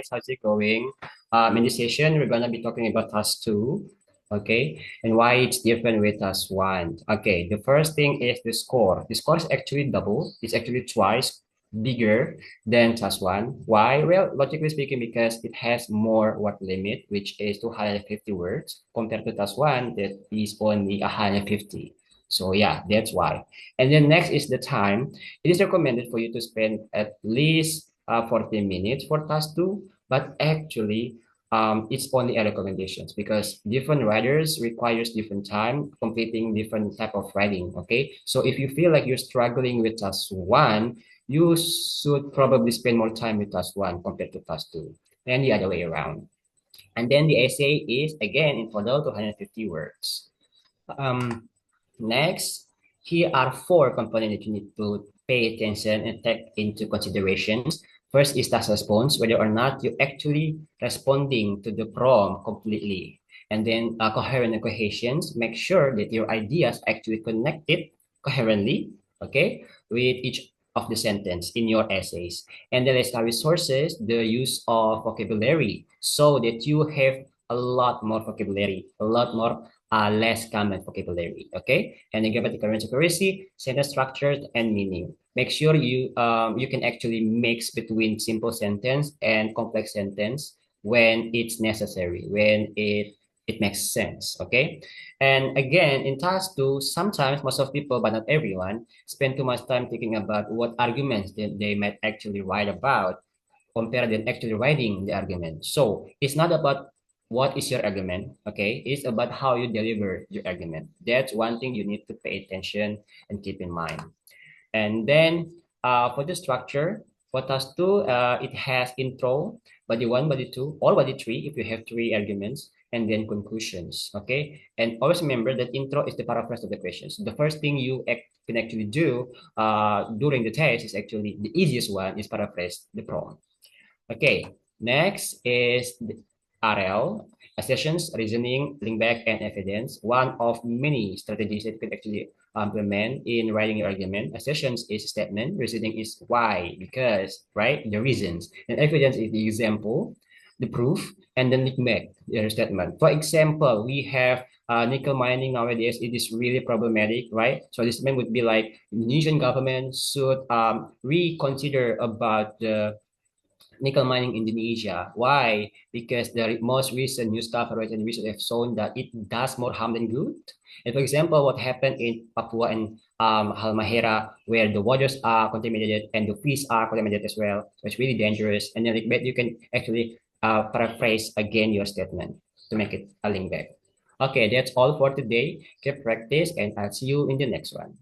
guys. How's it going? In this session, we're gonna be talking about task 2, okay, and why it's different with task 1. Okay, the first thing is the score. The score is actually double. It's actually twice bigger than task 1. Why? Well, logically speaking, because it has more word limit, which is 250 words, compared to task 1 that is only 150. So yeah, that's why. And then next is the time. It is recommended for you to spend at least 40 minutes for task 2, but actually it's only a recommendations because different writers requires different time completing different type of writing. Okay, so if you feel like you're struggling with task 1, you should probably spend more time with task 1 compared to task 2, and the other way around. And then the essay is again in total 250 words. Um, Next, here are 4 components that you need to pay attention and take into considerations. First is task response, whether or not you're actually responding to the prompt completely. And then coherent and cohesions, make sure that your ideas actually connected coherently, okay, with each of the sentence in your essays. And then extra resources, the use of vocabulary, so that you have a lot more vocabulary, a lot more less common vocabulary. Okay, and then grammatical accuracy, sentence structure, and meaning. Make sure you can actually mix between simple sentence and complex sentence when it's necessary, when it makes sense. Okay, and again in task 2, sometimes most of people, but not everyone, spend too much time thinking about what arguments that they might actually write about compared than actually writing the argument. So it's not about what is your argument, okay? It's about how you deliver your argument. That's one thing you need to pay attention and keep in mind. And then for the structure, for task 2, it has intro, body 1, body 2, or body 3 if you have 3 arguments, and then conclusions, okay? And always remember that intro is the paraphrase of the questions. The first thing you can actually do during the test is actually the easiest one is paraphrase the prompt. Okay, next is the RL, assertions, reasoning, link back, and evidence. One of many strategies that you can actually implement in writing your argument. Assertions is statement, reasoning is why, because, right? The reasons. And evidence is the example, the proof, and then link back, the statement. For example, we have nickel mining nowadays. It is really problematic, right? So this statement would be like, Indonesian government should reconsider about the nickel mining Indonesia. Why? Because the most recent news coverage and research have shown that it does more harm than good. And for example, what happened in Papua and Halmahera, where the waters are contaminated and the fish are contaminated as well. So it's really dangerous. And then like, you can actually paraphrase again your statement to make it a link back. Okay, that's all for today. Keep practice and I'll see you in the next one.